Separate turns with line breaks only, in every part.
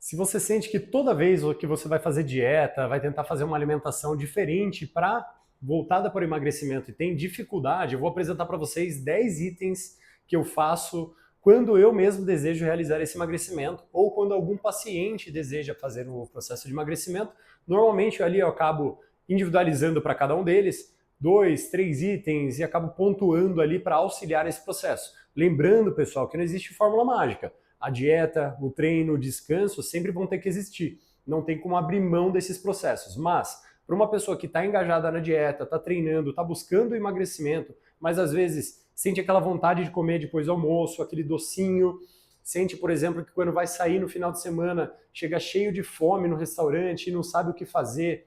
Se você sente que toda vez que você vai fazer dieta, vai tentar fazer uma alimentação diferente para voltada para o emagrecimento e tem dificuldade, eu vou apresentar para vocês 10 itens que eu faço quando eu mesmo desejo realizar esse emagrecimento ou quando algum paciente deseja fazer o processo de emagrecimento. Normalmente ali eu acabo individualizando para cada um deles 2, 3 itens e acabo pontuando ali para auxiliar esse processo. Lembrando, pessoal, que não existe fórmula mágica. A dieta, o treino, o descanso sempre vão ter que existir. Não tem como abrir mão desses processos. Mas, para uma pessoa que está engajada na dieta, está treinando, está buscando emagrecimento, mas às vezes sente aquela vontade de comer depois do almoço, aquele docinho, sente, por exemplo, que quando vai sair no final de semana, chega cheio de fome no restaurante e não sabe o que fazer,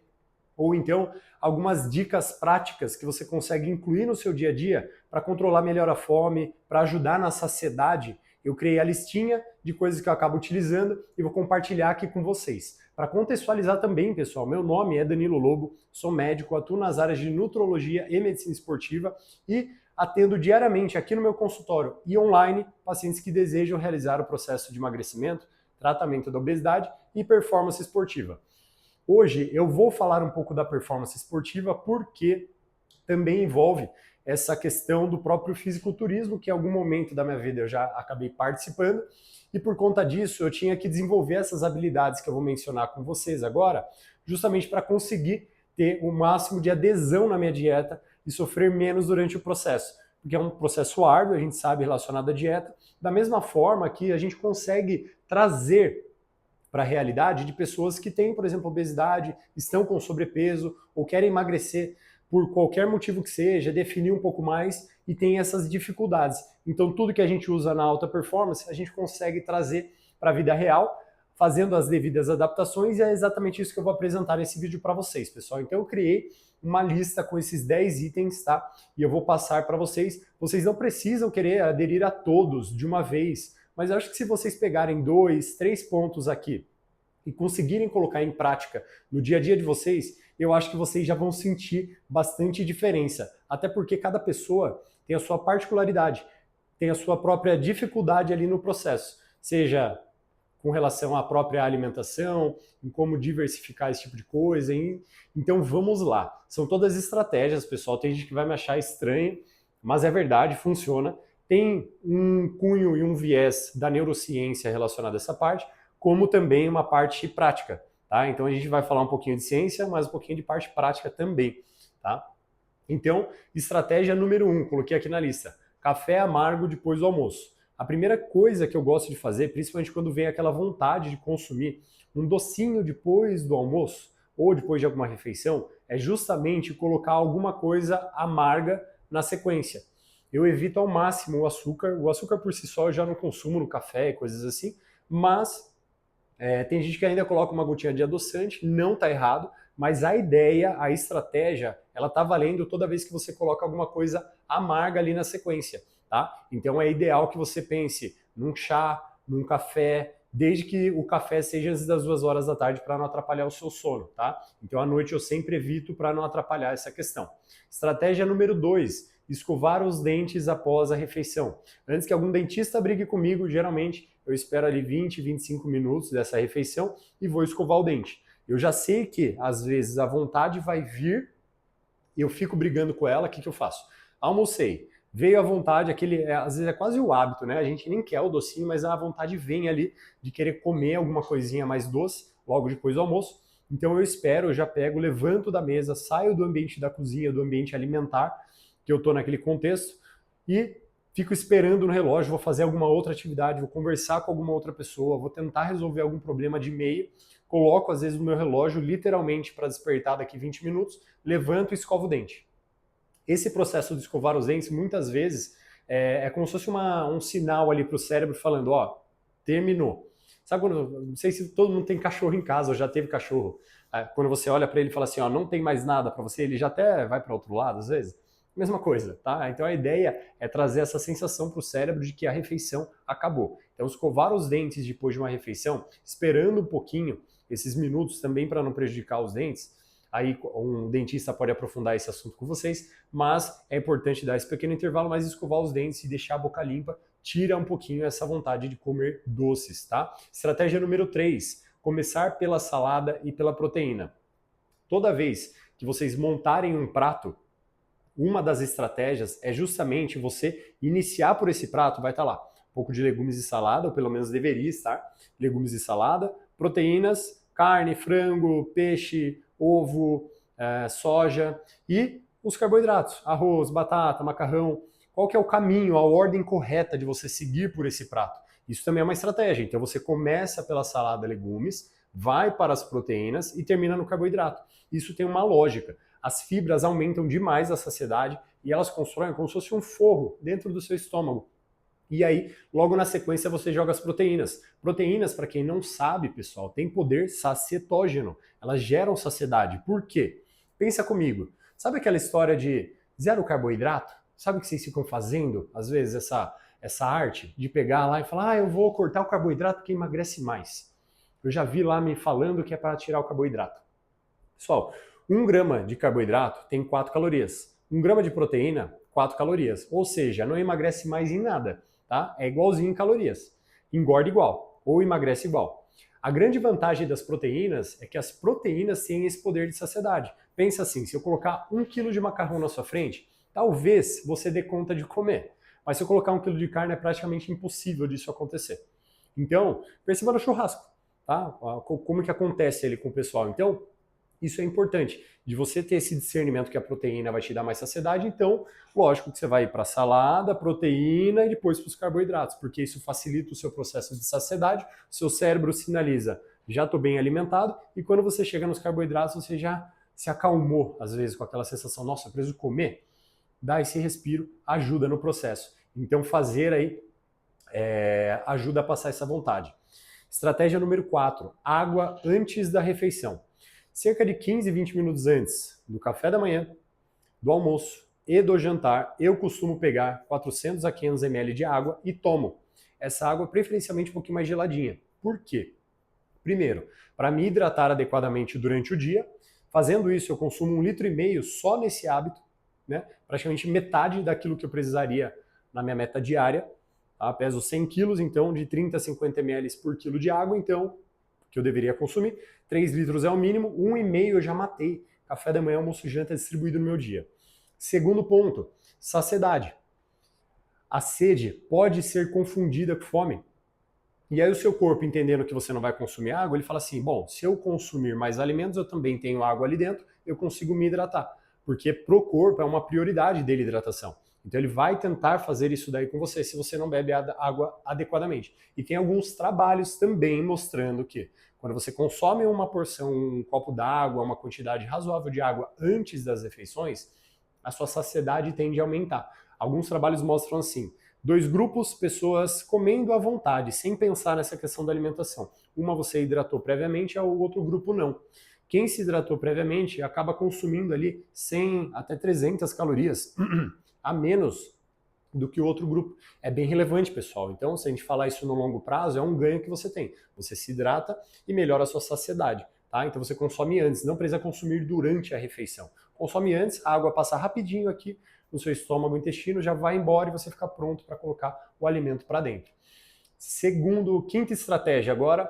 ou então algumas dicas práticas que você consegue incluir no seu dia a dia para controlar melhor a fome, para ajudar na saciedade. Eu criei a listinha de coisas que eu acabo utilizando e vou compartilhar aqui com vocês. Para contextualizar também, pessoal, meu nome é Danilo Lobo, sou médico, atuo nas áreas de nutrologia e medicina esportiva e atendo diariamente aqui no meu consultório e online pacientes que desejam realizar o processo de emagrecimento, tratamento da obesidade e performance esportiva. Hoje eu vou falar um pouco da performance esportiva porque também envolve essa questão do próprio fisiculturismo, que em algum momento da minha vida eu já acabei participando, e por conta disso eu tinha que desenvolver essas habilidades que eu vou mencionar com vocês agora, justamente para conseguir ter o máximo de adesão na minha dieta e sofrer menos durante o processo. Porque é um processo árduo, a gente sabe, relacionado à dieta, da mesma forma que a gente consegue trazer para a realidade de pessoas que têm, por exemplo, obesidade, estão com sobrepeso ou querem emagrecer por qualquer motivo que seja, definir um pouco mais e tem essas dificuldades. Então, tudo que a gente usa na alta performance, a gente consegue trazer para a vida real, fazendo as devidas adaptações, e é exatamente isso que eu vou apresentar nesse vídeo para vocês, pessoal. Então, eu criei uma lista com esses 10 itens, tá? E eu vou passar para vocês. Vocês não precisam querer aderir a todos de uma vez, mas eu acho que se vocês pegarem 2, 3 pontos aqui e conseguirem colocar em prática no dia a dia de vocês, eu acho que vocês já vão sentir bastante diferença. Até porque cada pessoa tem a sua particularidade, tem a sua própria dificuldade ali no processo, seja com relação à própria alimentação, em como diversificar esse tipo de coisa. Então vamos lá. São todas estratégias, pessoal. Tem gente que vai me achar estranho, mas é verdade, funciona. Tem um cunho e um viés da neurociência relacionado a essa parte, como também uma parte prática, tá? Então a gente vai falar um pouquinho de ciência, mas um pouquinho de parte prática também, tá? Então, estratégia número 1, coloquei aqui na lista: café amargo depois do almoço. A primeira coisa que eu gosto de fazer, principalmente quando vem aquela vontade de consumir um docinho depois do almoço ou depois de alguma refeição, é justamente colocar alguma coisa amarga na sequência. Eu evito ao máximo o açúcar por si só eu já não consumo no café e coisas assim, mas tem gente que ainda coloca uma gotinha de adoçante, não está errado, mas a ideia, a estratégia, ela está valendo toda vez que você coloca alguma coisa amarga ali na sequência, tá? Então é ideal que você pense num chá, num café, desde que o café seja antes das 2 horas da tarde para não atrapalhar o seu sono, tá? Então à noite eu sempre evito para não atrapalhar essa questão. Estratégia número 2, escovar os dentes após a refeição. Antes que algum dentista brigue comigo, geralmente eu espero ali 20, 25 minutos dessa refeição e vou escovar o dente. Eu já sei que, às vezes, a vontade vai vir, eu fico brigando com ela, o que eu faço? Almocei, veio a vontade, às vezes é quase o hábito, né? A gente nem quer o docinho, mas a vontade vem ali de querer comer alguma coisinha mais doce logo depois do almoço. Então eu espero, eu já pego, levanto da mesa, saio do ambiente da cozinha, do ambiente alimentar, que eu estou naquele contexto, e fico esperando no relógio, vou fazer alguma outra atividade, vou conversar com alguma outra pessoa, vou tentar resolver algum problema de e-mail, coloco às vezes o meu relógio literalmente para despertar daqui 20 minutos, levanto e escovo o dente. Esse processo de escovar os dentes, muitas vezes, é como se fosse um sinal ali para o cérebro falando, ó, terminou. Sabe quando, não sei se todo mundo tem cachorro em casa, ou já teve cachorro, quando você olha para ele e fala assim, ó, não tem mais nada para você, ele já até vai para outro lado às vezes. Mesma coisa, tá? Então a ideia é trazer essa sensação para o cérebro de que a refeição acabou. Então escovar os dentes depois de uma refeição, esperando um pouquinho, esses minutos também para não prejudicar os dentes, aí um dentista pode aprofundar esse assunto com vocês, mas é importante dar esse pequeno intervalo, mas escovar os dentes e deixar a boca limpa tira um pouquinho essa vontade de comer doces, tá? Estratégia número 3, começar pela salada e pela proteína. Toda vez que vocês montarem um prato, uma das estratégias é justamente você iniciar por esse prato, vai estar lá, um pouco de legumes e salada, ou pelo menos deveria estar, legumes e salada, proteínas, carne, frango, peixe, ovo, soja e os carboidratos, arroz, batata, macarrão. Qual que é o caminho, a ordem correta de você seguir por esse prato? Isso também é uma estratégia. Então você começa pela salada, legumes, vai para as proteínas e termina no carboidrato. Isso tem uma lógica. As fibras aumentam demais a saciedade e elas constroem como se fosse um forro dentro do seu estômago. E aí, logo na sequência, você joga as proteínas. Proteínas, para quem não sabe, pessoal, tem poder sacietógeno. Elas geram saciedade. Por quê? Pensa comigo. Sabe aquela história de zero carboidrato? Sabe o que vocês ficam fazendo, às vezes, essa arte de pegar lá e falar, eu vou cortar o carboidrato porque emagrece mais. Eu já vi lá me falando que é para tirar o carboidrato. Pessoal, 1 grama de carboidrato tem 4 calorias. 1 grama de proteína, 4 calorias. Ou seja, não emagrece mais em nada, tá? É igualzinho em calorias. Engorda igual, ou emagrece igual. A grande vantagem das proteínas é que as proteínas têm esse poder de saciedade. Pensa assim, se eu colocar 1 quilo de macarrão na sua frente, talvez você dê conta de comer. Mas se eu colocar 1 quilo de carne, é praticamente impossível disso acontecer. Então, perceba no churrasco, tá? Como que acontece ali com o pessoal. Então, isso é importante, de você ter esse discernimento que a proteína vai te dar mais saciedade, então, lógico que você vai para a salada, proteína e depois para os carboidratos, porque isso facilita o seu processo de saciedade, o seu cérebro sinaliza, já estou bem alimentado, e quando você chega nos carboidratos, você já se acalmou, às vezes, com aquela sensação, nossa, eu preciso comer, dá esse respiro, ajuda no processo. Então, fazer aí ajuda a passar essa vontade. Estratégia número 4, água antes da refeição. Cerca de 15, 20 minutos antes do café da manhã, do almoço e do jantar, eu costumo pegar 400 a 500 ml de água e tomo. Essa água preferencialmente um pouquinho mais geladinha. Por quê? Primeiro, para me hidratar adequadamente durante o dia. Fazendo isso, eu consumo 1,5 litro só nesse hábito, né? Praticamente metade daquilo que eu precisaria na minha meta diária. Tá? Peso 100 quilos, então de 30 a 50 ml por quilo de água, então que eu deveria consumir. 3 litros é o mínimo, 1,5 eu já matei. Café da manhã, almoço e janta distribuído no meu dia. Segundo ponto, saciedade. A sede pode ser confundida com fome. E aí o seu corpo, entendendo que você não vai consumir água, ele fala assim, bom, se eu consumir mais alimentos, eu também tenho água ali dentro, eu consigo me hidratar. Porque pro corpo é uma prioridade dele hidratação. Então ele vai tentar fazer isso daí com você se você não bebe água adequadamente. E tem alguns trabalhos também mostrando que quando você consome uma porção, um copo d'água, uma quantidade razoável de água antes das refeições, a sua saciedade tende a aumentar. Alguns trabalhos mostram assim, 2 grupos, pessoas comendo à vontade, sem pensar nessa questão da alimentação. Uma você hidratou previamente, o outro grupo não. Quem se hidratou previamente acaba consumindo ali 100 até 300 calorias a menos do que o outro grupo. É bem relevante, pessoal. Então, se a gente falar isso no longo prazo, é um ganho que você tem. Você se hidrata e melhora a sua saciedade. Tá? Então você consome antes, não precisa consumir durante a refeição. Consome antes, a água passa rapidinho aqui no seu estômago, intestino, já vai embora e você fica pronto para colocar o alimento para dentro. Quinta estratégia agora,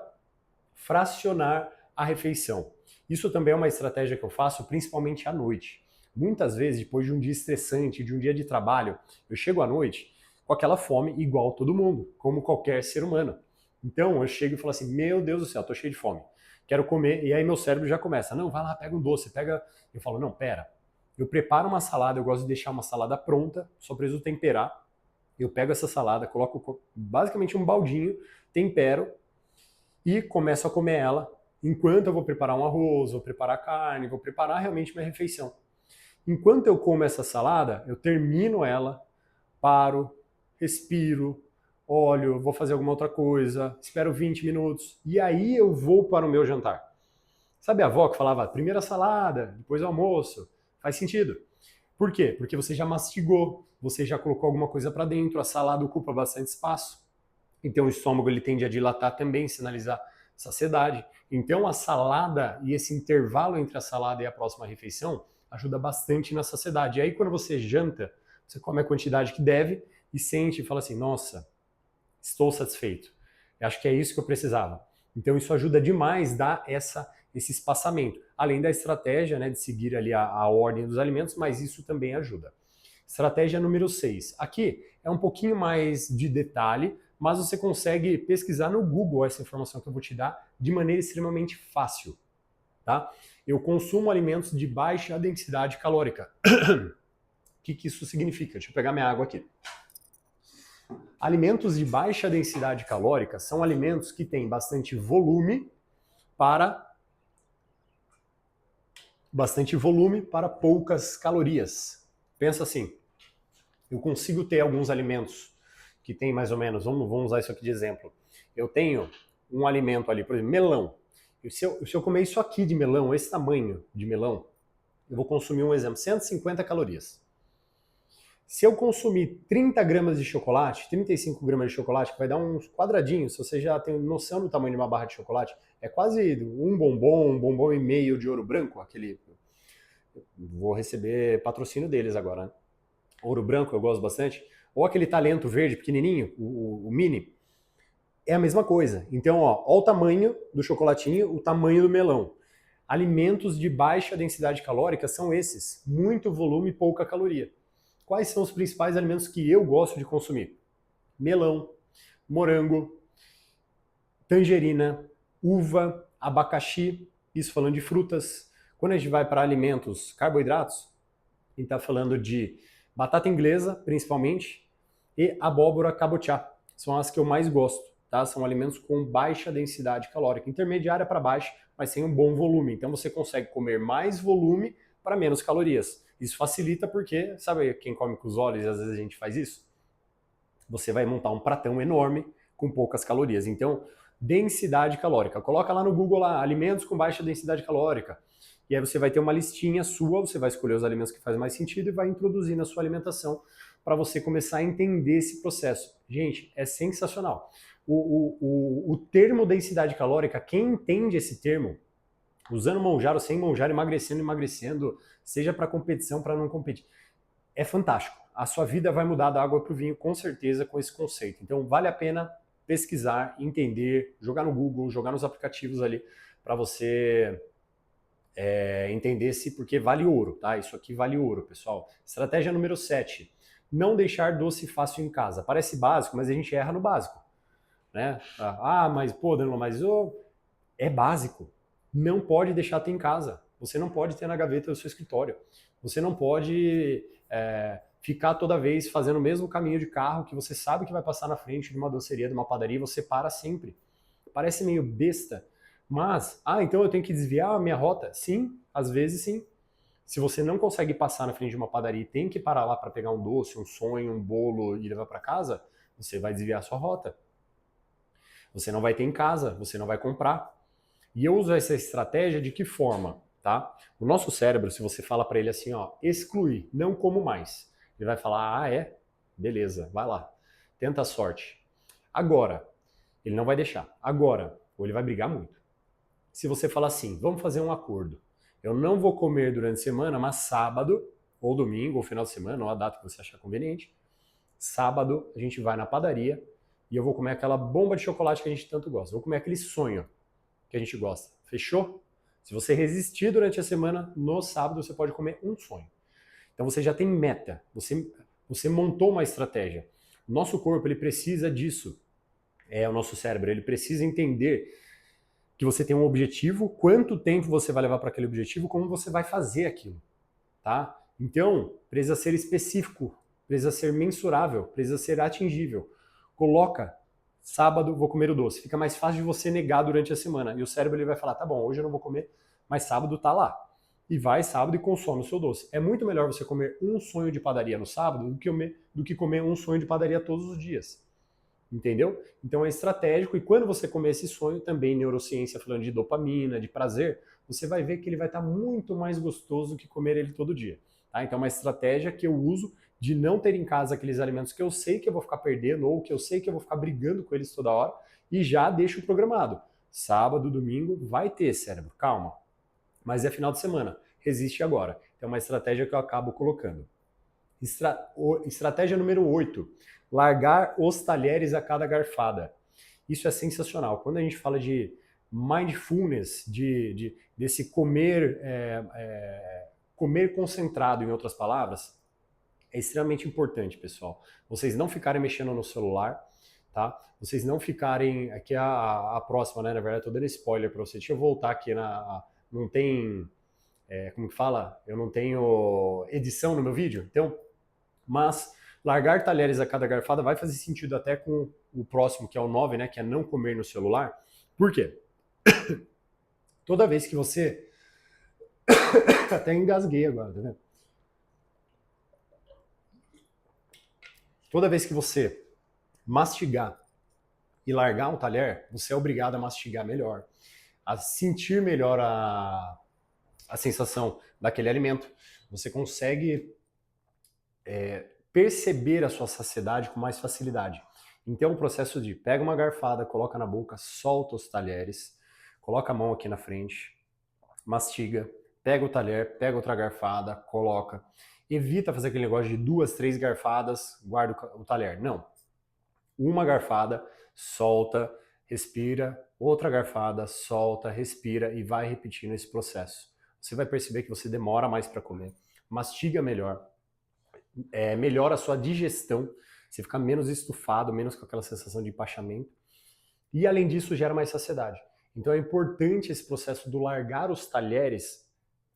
fracionar a refeição. Isso também é uma estratégia que eu faço principalmente à noite. Muitas vezes, depois de um dia estressante, de um dia de trabalho, eu chego à noite com aquela fome igual todo mundo, como qualquer ser humano. Então eu chego e falo assim, meu Deus do céu, tô cheio de fome, quero comer, e aí meu cérebro já começa, não, vai lá, pega um doce, pega... Eu falo, não, pera, eu preparo uma salada, eu gosto de deixar uma salada pronta, só preciso temperar, eu pego essa salada, coloco basicamente um baldinho, tempero e começo a comer ela, enquanto eu vou preparar um arroz, vou preparar carne, vou preparar realmente minha refeição. Enquanto eu como essa salada, eu termino ela, paro, respiro, olho, vou fazer alguma outra coisa, espero 20 minutos e aí eu vou para o meu jantar. Sabe a avó que falava, primeiro a salada, depois o almoço? Faz sentido. Por quê? Porque você já mastigou, você já colocou alguma coisa para dentro, a salada ocupa bastante espaço, então o estômago ele tende a dilatar também, sinalizar saciedade. Então a salada e esse intervalo entre a salada e a próxima refeição ajuda bastante na saciedade. E aí quando você janta, você come a quantidade que deve e sente e fala assim, nossa, estou satisfeito. Eu acho que é isso que eu precisava. Então isso ajuda demais a dar esse espaçamento. Além da estratégia, né, de seguir ali a ordem dos alimentos, mas isso também ajuda. Estratégia número 6. Aqui é um pouquinho mais de detalhe, mas você consegue pesquisar no Google essa informação que eu vou te dar de maneira extremamente fácil. Tá? Eu consumo alimentos de baixa densidade calórica. O que isso significa? Deixa eu pegar minha água aqui. Alimentos de baixa densidade calórica são alimentos que têm bastante volume para poucas calorias. Pensa assim, eu consigo ter alguns alimentos que tem mais ou menos, vamos usar isso aqui de exemplo. Eu tenho um alimento ali, por exemplo, melão. E se eu comer isso aqui de melão, esse tamanho de melão, eu vou consumir, um exemplo, 150 calorias. Se eu consumir 30 gramas de chocolate, 35 gramas de chocolate, que vai dar uns quadradinhos, se você já tem noção do tamanho de uma barra de chocolate, é quase um bombom e meio de ouro branco, aquele... Vou receber patrocínio deles agora, né? Ouro branco eu gosto bastante. Ou aquele talento verde pequenininho, o mini, é a mesma coisa. Então, ó o tamanho do chocolatinho, o tamanho do melão. Alimentos de baixa densidade calórica são esses, muito volume e pouca caloria. Quais são os principais alimentos que eu gosto de consumir? Melão, morango, tangerina, uva, abacaxi, isso falando de frutas. Quando a gente vai para alimentos, carboidratos, a gente está falando de batata inglesa, principalmente, e abóbora cabotiá. São as que eu mais gosto, tá? São alimentos com baixa densidade calórica, intermediária para baixa, mas sem um bom volume. Então você consegue comer mais volume para menos calorias. Isso facilita porque, sabe quem come com os olhos e às vezes a gente faz isso? Você vai montar um pratão enorme com poucas calorias. Então, densidade calórica. Coloca lá no Google lá, alimentos com baixa densidade calórica. E aí você vai ter uma listinha sua, você vai escolher os alimentos que fazem mais sentido e vai introduzir na sua alimentação para você começar a entender esse processo. Gente, é sensacional. O termo densidade calórica, quem entende esse termo, usando Monjaro, sem Monjaro, emagrecendo, seja para competição, para não competir, é fantástico. A sua vida vai mudar da água para o vinho, com certeza, com esse conceito. Então, vale a pena pesquisar, entender, jogar no Google, jogar nos aplicativos ali, para você entender se, porque vale ouro, tá? Isso aqui vale ouro, pessoal. Estratégia número 7. Não deixar doce fácil em casa. Parece básico, mas a gente erra no básico. Né? Mas pô, Danilo, mas é básico. Não pode deixar ter em casa. Você não pode ter na gaveta do seu escritório. Você não pode ficar toda vez fazendo o mesmo caminho de carro que você sabe que vai passar na frente de uma doceria, de uma padaria, e você para sempre. Parece meio besta, mas, então eu tenho que desviar a minha rota? Sim, às vezes sim. Se você não consegue passar na frente de uma padaria e tem que parar lá para pegar um doce, um sonho, um bolo e levar para casa, você vai desviar a sua rota. Você não vai ter em casa, você não vai comprar. E eu uso essa estratégia de que forma, tá? O nosso cérebro, se você fala para ele assim, ó, excluir, não como mais, ele vai falar, beleza, vai lá, tenta a sorte. Agora, ele não vai deixar. Agora, ou ele vai brigar muito. Se você falar assim, vamos fazer um acordo, eu não vou comer durante a semana, mas sábado, ou domingo, ou final de semana, ou a data que você achar conveniente, sábado a gente vai na padaria e eu vou comer aquela bomba de chocolate que a gente tanto gosta. Vou comer aquele sonho que a gente gosta. Fechou? Se você resistir durante a semana, no sábado você pode comer um sonho. Então você já tem meta. Você montou uma estratégia. O nosso corpo, ele precisa disso. O nosso cérebro, ele precisa entender que você tem um objetivo, quanto tempo você vai levar para aquele objetivo, como você vai fazer aquilo. Tá? Então, precisa ser específico, precisa ser mensurável, precisa ser atingível. Coloca, sábado vou comer o doce. Fica mais fácil de você negar durante a semana. E o cérebro ele vai falar, tá bom, hoje eu não vou comer, mas sábado tá lá. E vai sábado e consome o seu doce. É muito melhor você comer um sonho de padaria no sábado do que comer um sonho de padaria todos os dias. Entendeu? Então é estratégico, e quando você comer esse sonho, também neurociência falando de dopamina, de prazer, você vai ver que ele vai estar muito mais gostoso do que comer ele todo dia. Tá? Então é uma estratégia que eu uso de não ter em casa aqueles alimentos que eu sei que eu vou ficar perdendo ou que eu sei que eu vou ficar brigando com eles toda hora e já deixo programado. Sábado, domingo, vai ter, cérebro, calma. Mas é final de semana, resiste agora. Então é uma estratégia que eu acabo colocando. Estratégia número 8. Largar os talheres a cada garfada. Isso é sensacional. Quando a gente fala de mindfulness, desse comer, comer concentrado, em outras palavras, é extremamente importante, pessoal. Vocês não ficarem mexendo no celular, tá? Vocês não ficarem... Aqui é a próxima, né? Na verdade, eu tô dando spoiler para vocês. Deixa eu voltar aqui não tem... como que fala? Eu não tenho edição no meu vídeo, então... Mas largar talheres a cada garfada vai fazer sentido até com o próximo, que é o 9, né? Que é não comer no celular. Por quê? Toda vez que você... Até engasguei agora, tá vendo? Toda vez que você mastigar e largar um talher, você é obrigado a mastigar melhor, a sentir melhor a sensação daquele alimento. Você consegue perceber a sua saciedade com mais facilidade. Então o processo de pega uma garfada, coloca na boca, solta os talheres, coloca a mão aqui na frente, mastiga, pega o talher, pega outra garfada, coloca. Evita fazer aquele negócio de 2, 3 garfadas, guarda o talher. Não. Uma garfada, solta, respira, outra garfada, solta, respira e vai repetindo esse processo. Você vai perceber que você demora mais para comer, mastiga melhor, melhora a sua digestão, você fica menos estufado, menos com aquela sensação de empachamento, e além disso gera mais saciedade. Então é importante esse processo do largar os talheres,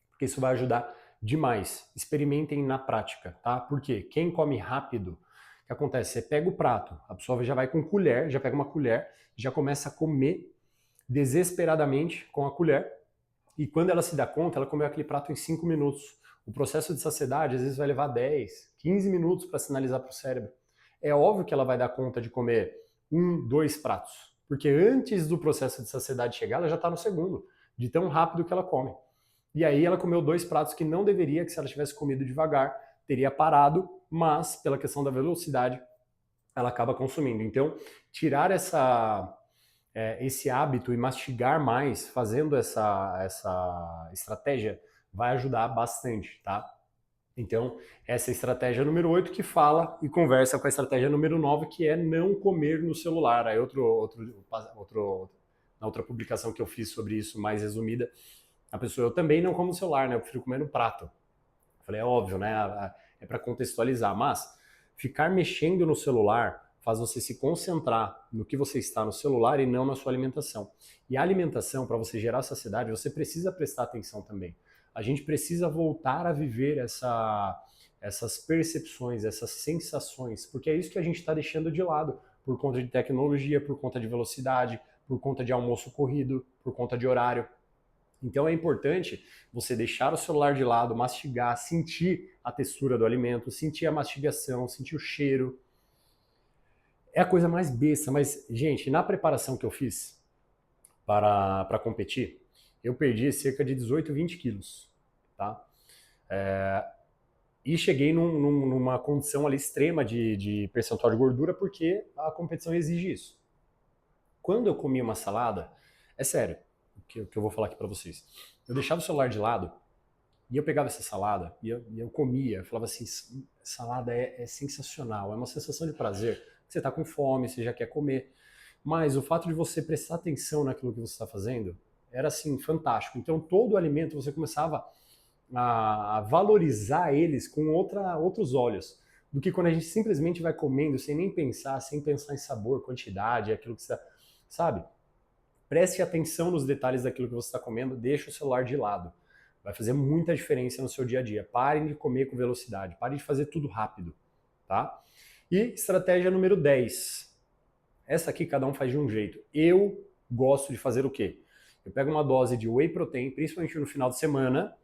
porque isso vai ajudar demais. Experimentem na prática, tá? Porque quem come rápido, o que acontece? Você pega o prato, a pessoa já vai com colher, já pega uma colher, já começa a comer desesperadamente com a colher, e quando ela se dá conta, ela comeu aquele prato em 5 minutos. O processo de saciedade às vezes vai levar 10, 15 minutos para sinalizar para o cérebro. É óbvio que ela vai dar conta de comer 1, 2 pratos, porque antes do processo de saciedade chegar, ela já está no segundo, de tão rápido que ela come. E aí ela comeu 2 pratos que não deveria, que se ela tivesse comido devagar, teria parado, mas pela questão da velocidade, ela acaba consumindo. Então, tirar esse hábito e mastigar mais, fazendo essa estratégia, vai ajudar bastante, tá? Então, essa é a estratégia número 8 que fala e conversa com a estratégia número 9, que é não comer no celular. Aí na outra publicação que eu fiz sobre isso, mais resumida, a pessoa, eu também não como no celular, né? Eu prefiro comer no prato. Eu falei, é óbvio, né? É para contextualizar, mas ficar mexendo no celular faz você se concentrar no que você está no celular e não na sua alimentação. E a alimentação, para você gerar saciedade, você precisa prestar atenção também. A gente precisa voltar a viver essas percepções, essas sensações, porque é isso que a gente está deixando de lado, por conta de tecnologia, por conta de velocidade, por conta de almoço corrido, por conta de horário. Então é importante você deixar o celular de lado, mastigar, sentir a textura do alimento, sentir a mastigação, sentir o cheiro. É a coisa mais besta, mas, gente, na preparação que eu fiz para competir, eu perdi cerca de 18, 20 quilos, tá? E cheguei numa condição ali extrema de percentual de gordura, porque a competição exige isso. Quando eu comia uma salada, é sério, o que eu vou falar aqui para vocês. Eu deixava o celular de lado e eu pegava essa salada e eu comia. Eu falava assim, salada é sensacional, é uma sensação de prazer. Você está com fome, você já quer comer. Mas o fato de você prestar atenção naquilo que você está fazendo era assim, fantástico. Então todo o alimento você começava a valorizar eles com outros olhos, do que quando a gente simplesmente vai comendo sem nem pensar, sem pensar em sabor, quantidade, aquilo que você está... Sabe? Preste atenção nos detalhes daquilo que você está comendo, deixa o celular de lado. Vai fazer muita diferença no seu dia a dia. Parem de comer com velocidade, parem de fazer tudo rápido, tá? E estratégia número 10. Essa aqui cada um faz de um jeito. Eu gosto de fazer o quê? Eu pego uma dose de whey protein, principalmente no final de semana,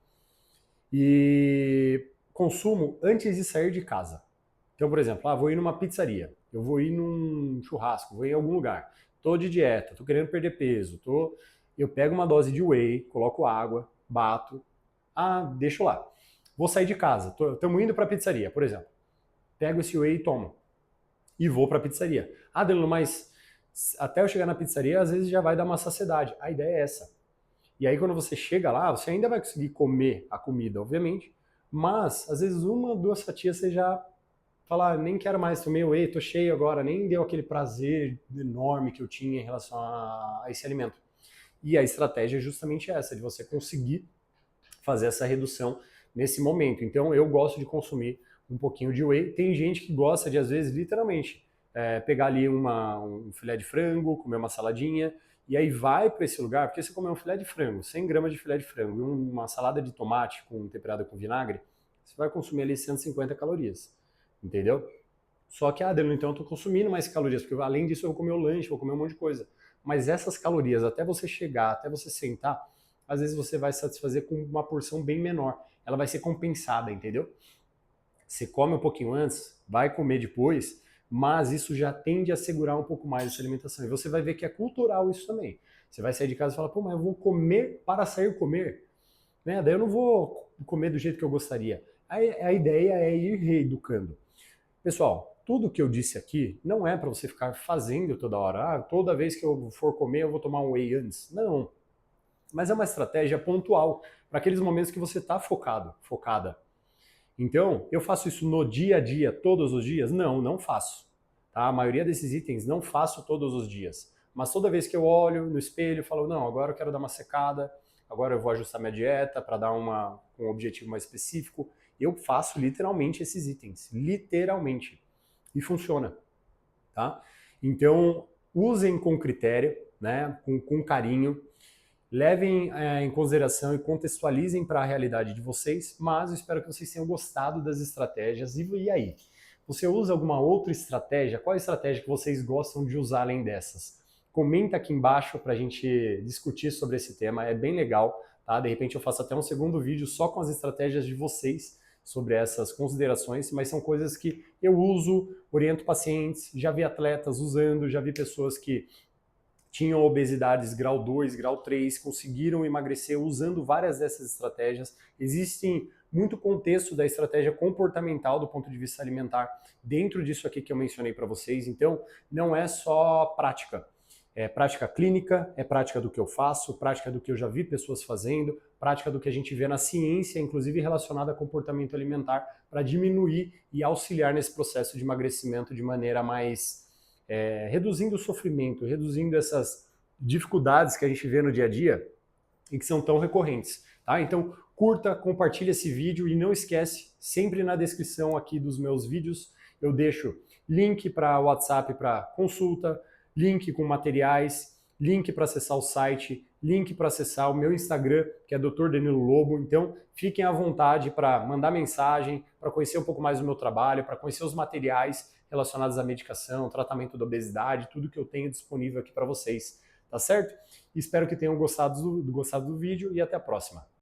e consumo antes de sair de casa. Então, por exemplo, vou ir numa pizzaria, eu vou ir num churrasco, vou ir em algum lugar. Tô de dieta, tô querendo perder peso, eu pego uma dose de whey, coloco água, bato, deixo lá. Vou sair de casa, estamos indo para a pizzaria, por exemplo. Pego esse whey e tomo. E vou para a pizzaria. Danilo, mas até eu chegar na pizzaria, às vezes já vai dar uma saciedade. A ideia é essa. E aí quando você chega lá, você ainda vai conseguir comer a comida, obviamente, mas às vezes 1, 2 fatias você já fala, nem quero mais, tomei whey, tô cheio agora, nem deu aquele prazer enorme que eu tinha em relação a esse alimento. E a estratégia é justamente essa, de você conseguir fazer essa redução nesse momento. Então eu gosto de consumir um pouquinho de whey. Tem gente que gosta de, às vezes, literalmente, pegar ali um filé de frango, comer uma saladinha, e aí vai para esse lugar, porque você comer um filé de frango, 100 gramas de filé de frango e uma salada de tomate temperada com vinagre, você vai consumir ali 150 calorias, entendeu? Só que, Danilo, então eu estou consumindo mais calorias, porque além disso eu vou comer o lanche, vou comer um monte de coisa. Mas essas calorias, até você chegar, até você sentar, às vezes você vai satisfazer com uma porção bem menor. Ela vai ser compensada, entendeu? Você come um pouquinho antes, vai comer depois, mas isso já tende a segurar um pouco mais essa alimentação. E você vai ver que é cultural isso também. Você vai sair de casa e falar, pô, mas eu vou comer para sair comer, né? Daí eu não vou comer do jeito que eu gostaria. A ideia é ir reeducando. Pessoal, tudo que eu disse aqui não é para você ficar fazendo toda hora. Ah, toda vez que eu for comer eu vou tomar um whey antes. Não. Mas é uma estratégia pontual para aqueles momentos que você está focado, focada. Então, eu faço isso no dia a dia, todos os dias? Não, não faço. Tá? A maioria desses itens não faço todos os dias. Mas toda vez que eu olho no espelho, eu falo, não, agora eu quero dar uma secada, agora eu vou ajustar minha dieta para dar um objetivo mais específico. Eu faço literalmente esses itens, literalmente. E funciona, tá? Então, usem com critério, né, com carinho, levem em consideração e contextualizem para a realidade de vocês, mas eu espero que vocês tenham gostado das estratégias. E aí? Você usa alguma outra estratégia? Qual a estratégia que vocês gostam de usar além dessas? Comenta aqui embaixo para a gente discutir sobre esse tema, é bem legal, tá? De repente eu faço até um segundo vídeo só com as estratégias de vocês sobre essas considerações, mas são coisas que eu uso, oriento pacientes, já vi atletas usando, já vi pessoas que tinham obesidades grau 2, grau 3, conseguiram emagrecer usando várias dessas estratégias. Existe muito contexto da estratégia comportamental do ponto de vista alimentar dentro disso aqui que eu mencionei para vocês. Então, não é só prática. É prática clínica, é prática do que eu faço, prática do que eu já vi pessoas fazendo, prática do que a gente vê na ciência, inclusive relacionada a comportamento alimentar, para diminuir e auxiliar nesse processo de emagrecimento de maneira mais reduzindo o sofrimento, reduzindo essas dificuldades que a gente vê no dia a dia e que são tão recorrentes. Tá? Então, curta, compartilha esse vídeo e não esquece, sempre na descrição aqui dos meus vídeos eu deixo link para WhatsApp para consulta, link com materiais, link para acessar o site, link para acessar o meu Instagram, que é Dr. Danilo Lobo. Então, fiquem à vontade para mandar mensagem, para conhecer um pouco mais do meu trabalho, para conhecer os materiais relacionados à medicação, tratamento da obesidade, tudo que eu tenho disponível aqui para vocês, tá certo? Espero que tenham gostado do vídeo e até a próxima.